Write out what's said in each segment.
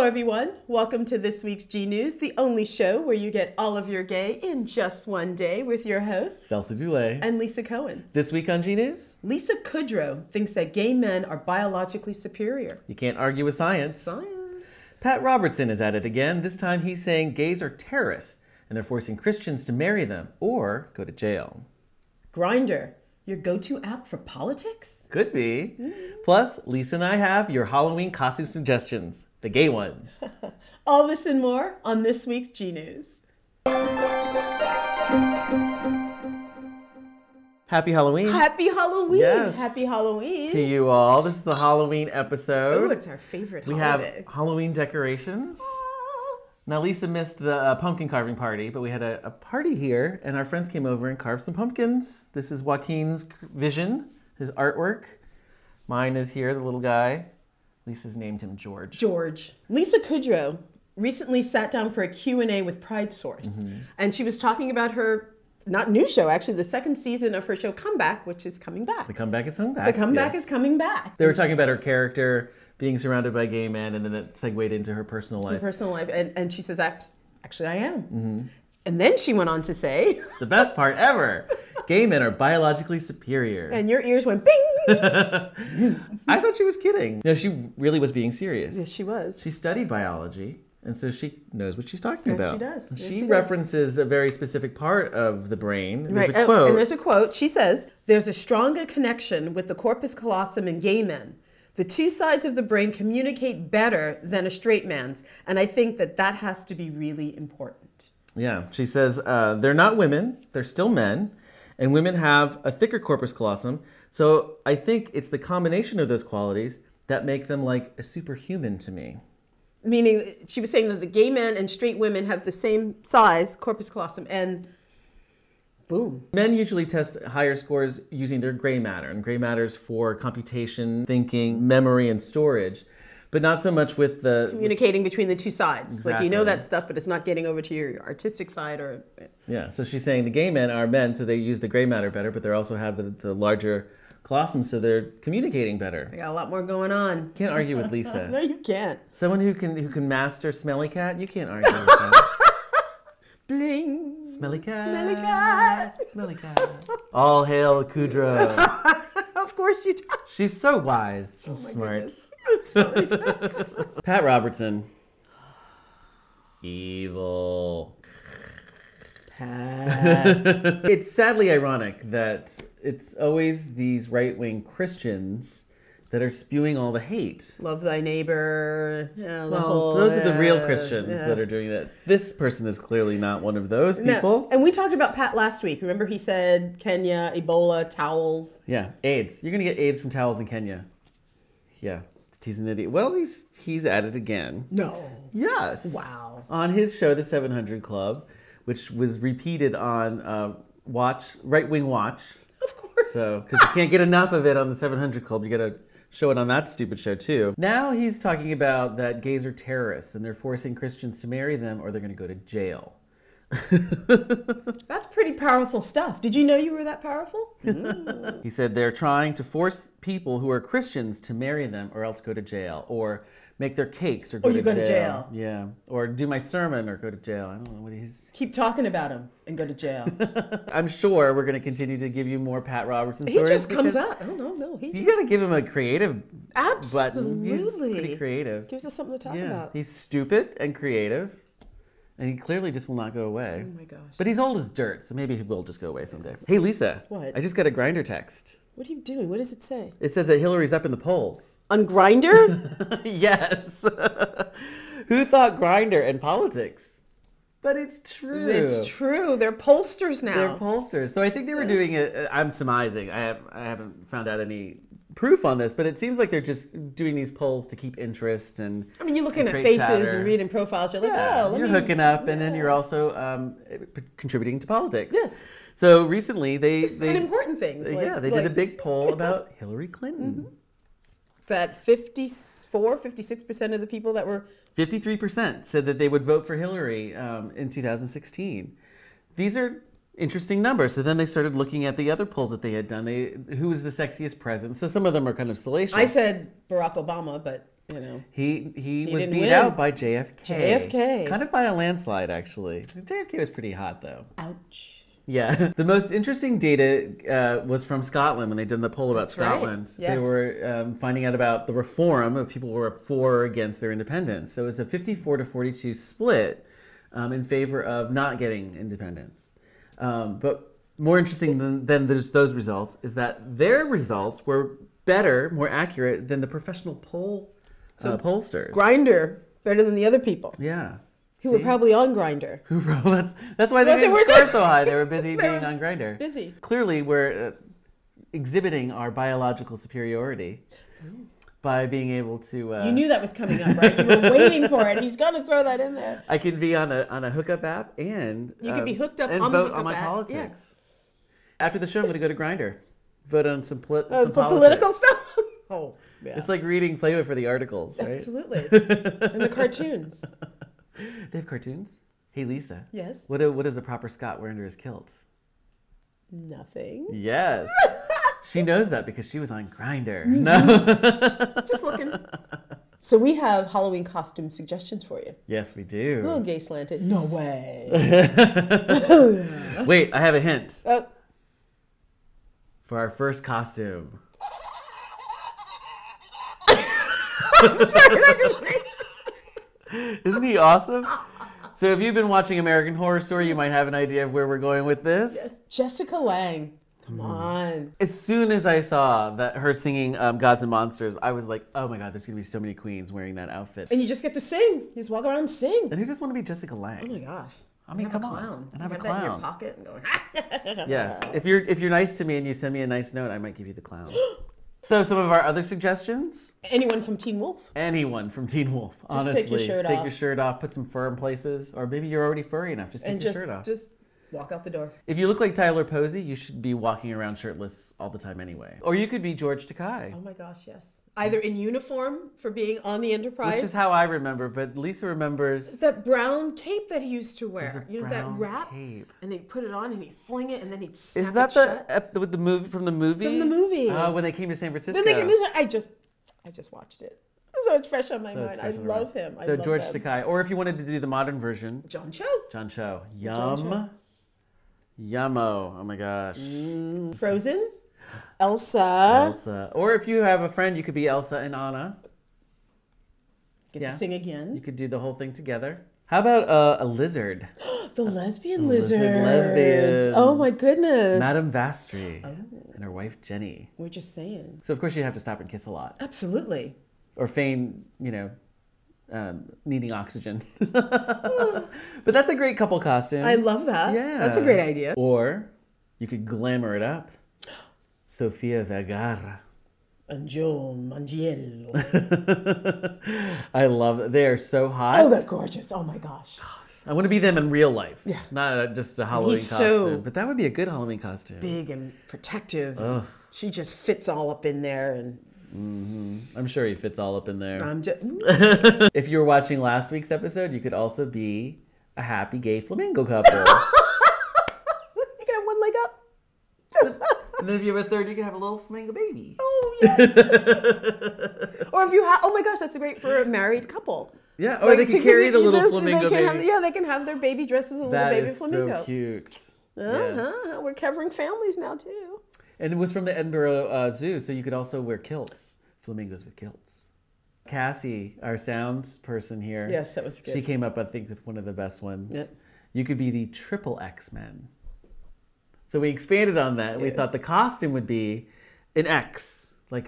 everyone. Welcome to this week's G News, the only show where you get all of your gay in just one day with your hosts, Celso, Dulay, and Liisa Cohen. This week on G News, Liisa Kudrow thinks that gay men are biologically superior. You can't argue with science. Science. Pat Robertson is at it again. This time he's saying gays are terrorists and they're forcing Christians to marry them or go to jail. Grindr, your go-to app for politics? Could be. Plus, Liisa and I have your Halloween costume suggestions, the gay ones. All this and more on this week's G News. Happy Halloween. Happy Halloween. Yes. Happy Halloween. To you all. This is the Halloween episode. Oh, it's our favorite We holiday. have Halloween decorations. Now, Liisa missed the pumpkin carving party, but we had a party here, and our friends came over and carved some pumpkins. This is Joaquin's vision, his artwork. Mine is here, the little guy. Lisa's named him George. George. Liisa Kudrow recently sat down for a Q&A with Pride Source, and she was talking about her, not new show, actually, the second season of her show Comeback, which is coming back. The comeback is coming back. The comeback yes. is coming back. They were talking about her character being surrounded by gay men, and then it segued into her personal life. Her personal life. And she says, actually, I am. And then she went on to say... The best part ever. Gay men are biologically superior. And your ears went bing! I thought she was kidding. No, she really was being serious. Yes, she was. She studied biology, and so she knows what she's talking about. Yes, she does. Yes, She she references a very specific part of the brain. There's Right. a quote. And there's a quote. She says, there's a stronger connection with the corpus callosum in gay men. The two sides of the brain communicate better than a straight man's. And I think that that has to be really important. Yeah, she says they're not women, they're still men, and women have a thicker corpus callosum. So I think it's the combination of those qualities that make them like a superhuman to me. Meaning, she was saying that the gay men and straight women have the same size, corpus callosum, and boom. Men usually test higher scores using their gray matter, and gray matter is for computation, thinking, memory, and storage, but not so much with the... Communicating between the two sides. Exactly. Like, you know that stuff, but it's not getting over to your artistic side or... Yeah, so she's saying the gay men are men, so they use the gray matter better, but they also have the larger callosum, so they're communicating better. They got a lot more going on. Can't argue with Liisa. No, you can't. Someone who can master Smelly Cat, you can't argue with that. Bling. Smelly cat. Smelly cat. Smelly cat. All hail Kudrow. Of course you do. She's so wise and smart. Pat Robertson. Evil. Pat. It's sadly ironic that it's always these right-wing Christians that are spewing all the hate. Love thy neighbor. Those are the real Christians that are doing that. This person is clearly not one of those people. No. And we talked about Pat last week. Remember he said Kenya, Ebola, towels. Yeah, AIDS. You're going to get AIDS from towels in Kenya. Yeah, he's an idiot. Well, he's at it again. No. Yes. Wow. On his show, The 700 Club, which was repeated on Right Wing Watch. Of course. So, because you can't get enough of it on The 700 Club, you got to show it on that stupid show too. Now he's talking about that gays are terrorists and they're forcing Christians to marry them or they're going to go to jail. That's pretty powerful stuff. Did you know you were that powerful? He said they're trying to force people who are Christians to marry them or else go to jail, or make their cakes or go, to jail. Yeah, or do my sermon or go to jail. I don't know what he's... Keep talking about him and go to jail. I'm sure we're going to continue to give you more Pat Robertson He stories. just comes out. Oh, no. You got to give him a creative button. He's Absolutely. pretty creative. Gives us something to talk about. He's stupid and creative. And he clearly just will not go away. Oh my gosh. But he's old as dirt, so maybe he will just go away someday. Hey, Liisa. What? I just got a Grindr text. What are you doing? What does it say? It says that Hillary's up in the polls. On Grindr? Yes. Who thought Grindr and politics? But it's true. It's true. They're pollsters now. They're pollsters. So I think they were doing it. I'm surmising. I haven't found out any proof on this, but it seems like they're just doing these polls to keep interest and... I mean, you're looking at create faces chatter. and reading profiles. You're like, you're hooking up, and then you're also contributing to politics. Yes. So recently, they and important things. they did a big poll about Hillary Clinton. That 56% of the people that were... 53% said that they would vote for Hillary in 2016. These are interesting numbers. So then they started looking at the other polls that they had done. Who was the sexiest president? So some of them are kind of salacious. I said Barack Obama, but you know. He was didn't beat win. out by JFK. JFK. Kind of by a landslide, actually. JFK was pretty hot, though. Ouch. Yeah. The most interesting data was from Scotland when they did the poll about That's right. Scotland. Yes. They were finding out about the reform of people who were for or against their independence. So it's a 54 to 42 split in favor of not getting independence. But more interesting than those results is that their results were better, more accurate than the professional pollsters. Grindr, better than the other people. Yeah. Who were probably on Grindr. That's why they didn't score so high. They were busy being on Grindr. Busy. Clearly, we're exhibiting our biological superiority by being able to. You knew that was coming up, right? You were waiting for it. He's going to throw that in there. I could be on a hookup app and You could be hooked up and on the vote hookup on my app. politics. After the show, I'm going to go to Grindr, vote on some For politics. political stuff. Oh, yeah. It's like reading Playboy for the articles, right? Absolutely. And the cartoons. They have cartoons. Hey, Lisa. Yes. What does a proper Scot wear under his kilt? Nothing. Yes. She knows that because she was on Grindr. No. Just looking. So we have Halloween costume suggestions for you. Yes, we A little do. gay slanted. No way. Wait, I have a hint Oh, for our first costume. I'm sorry. That just made... Isn't he awesome? So if you've been watching American Horror Story, you might have an idea of where we're going with this. Jessica Lange. Come on. As soon as I saw that her singing Gods and Monsters, I was like, oh my God, there's going to be so many queens wearing that outfit. And you just get to sing. You just walk around and sing. And who doesn't want to be Jessica Oh Lange? my gosh. I mean, have come a on. clown. And have a That in your clown. pocket and go. Yes. If you're nice to me and you send me a nice note, I might give you the clown. So some of our other suggestions? Anyone from Teen Wolf? Anyone from Teen Wolf, honestly. take your shirt Take off. your shirt off, put some fur in places, or maybe you're already furry enough. Just take And your shirt off. just walk out the door. If you look like Tyler Posey, you should be walking around shirtless all the time anyway. Or you could be George Takei. Oh my gosh, yes. Either in uniform for being on the Enterprise. Which is how I remember, but Lisa remembers. That brown cape that he used to wear. There's a You know, that brown wrap? cape. And he'd put it on and he'd fling it and then he'd snap Is that it shut. with the movie from the movie? From the movie. Oh, when they came to San Francisco. Then they can use it. I just watched it. So it's fresh on my So it's mind. I fresh on your love mind. him. I So love George him. Takei, or if you wanted to do the modern version, John Cho. John Cho. John Cho. Yum. Yummo. Oh my gosh. Frozen. Elsa. Elsa. Or if you have a friend, you could be Elsa and Anna. Get Yeah. to sing again. You could do the whole thing together. How about a lizard? The lesbian Lizard lizards. lesbians. Oh my goodness. Madame Vastry and her wife Jenny. We're just saying. So of course you have to stop and kiss a lot, Absolutely. or feign, needing oxygen. But that's a great couple costume. I love that. Yeah, That's a great idea. Or you could glamour it up. Sofia Vergara. And Joe Mangiello. I love it. They are so hot. Oh, they're gorgeous. Oh my gosh. I want to be them in real life. Yeah. Not just a Halloween He's costume. so But that would be a good Halloween costume. Big and protective. Ugh. She just fits all up in there. And I'm sure he fits all up in there. I'm just. If you were watching last week's episode, you could also be a happy gay flamingo couple. You can have one leg up. And then if you have a third, you can have a little flamingo baby. Oh, yes. Or if you have. Oh my gosh, that's great for a married couple. Yeah, or they can carry the little flamingo they can baby. Have, they can have their baby dressed as a little That baby is flamingo. so cute. Uh-huh. We're covering families now, too. And it was from the Edinburgh Zoo, so you could also wear kilts. Flamingos with kilts. Cassie, our sound person here. Yes, that was good. She came up, I think, with one of the best ones. Yep. You could be the triple X-Men. So we expanded on that. We thought the costume would be an X, like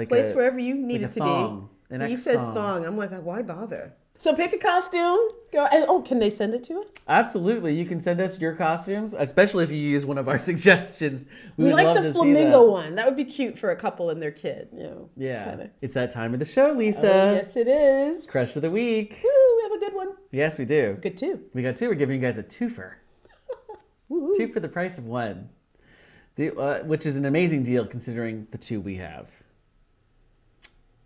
Place wherever you need like it a to thong, be. an He X says thong. thong. I'm like, why bother? So pick a costume. Go and can they send it to us? Absolutely, you can send us your costumes, especially if you use one of our suggestions. We would like love the to see flamingo that. one. That would be cute for a couple and their kid. Yeah, kinda. it's that time of the show, Lisa. Oh, yes, it is. Crush of the week. Woo, we have a good one. Yes, we do. Good too. We got two. We're giving you guys a twofer. Woo-hoo. Two for the price of one. Which is an amazing deal considering the two we have.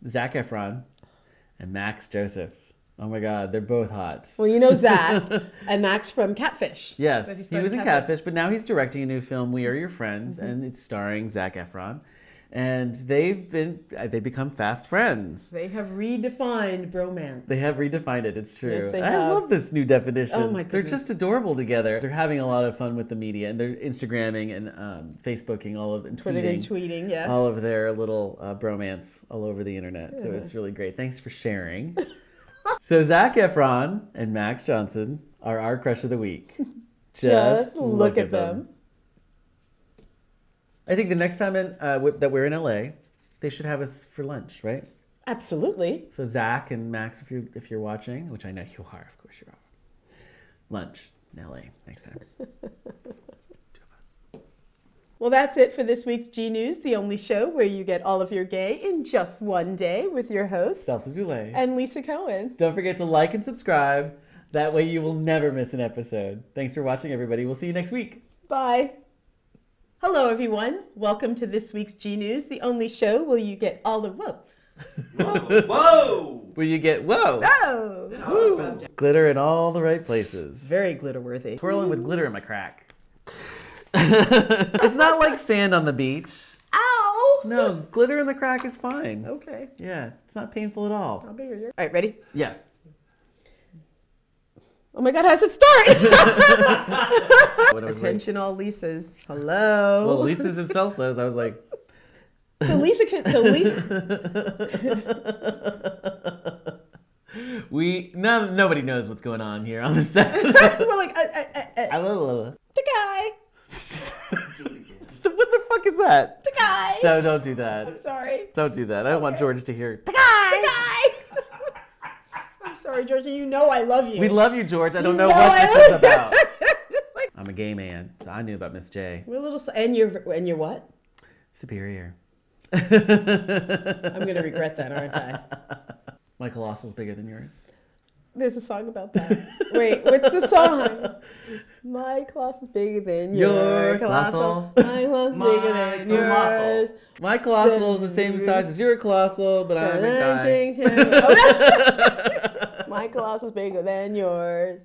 Zac Efron and Max Joseph. Oh my God, they're both hot. Well, you know Zach and Max from Catfish. Yes, That he started was in Catfish, but now he's directing a new film, We Are Your Friends, and it's starring Zac Efron. And they've become fast friends. They have redefined bromance. They have redefined it. It's true. Yes, they I have. love this new definition. Oh my They're goodness. just adorable together. They're having a lot of fun with the media, and they're Instagramming and Facebooking and Tweeting, yeah. all of their little bromance all over the internet. So it's really great. Thanks for sharing. So Zac Efron and Max Johnson are our crush of the week. Just look at them. I think the next time that we're in LA, they should have us for lunch, right? Absolutely. So Zac and Max, if you're watching, which I know you are, of course you are. Lunch in LA next time. Well, that's it for this week's G News, the only show where you get all of your gay in just one day with your hosts, Celso Dulay and Liisa Cohen. Don't forget to like and subscribe. That way you will never miss an episode. Thanks for watching, everybody. We'll see you next week. Bye. Hello, everyone. Welcome to this week's G News, the only show where you get all of Whoa! Where you get whoa. Woo! Glitter in all the right places. Very glitter-worthy. Twirling with glitter in my crack. It's not like sand on the beach. Ow! No, glitter in the crack is fine. Okay. Yeah, it's not painful at all. I'll be here. All right, ready? Yeah. Oh my God, how's it start? Whatever. Attention, all Liisas. Hello. Well, Lisa's and Celso's. I was like, So Liisa can. So Liisa. nobody knows what's going on here on the set. We're like, the guy. So what the fuck is that? The guy. No, don't do that. I'm sorry. Don't do that. I don't want George to hear. The guy. I'm sorry, Georgia. You know I love you. We love you, George. I don't know know what I this love is about. Just like, I'm a gay man, so I knew about Miss J. we're a little. And you're what? Superior. I'm gonna regret that, aren't I? My colossal's bigger than yours. There's a song about that. Wait, what's the song? My colossal is bigger than your colossal. My colossal is bigger than yours. My colossal is the same size as your colossal, but I'm a guy. My colossal is bigger than yours.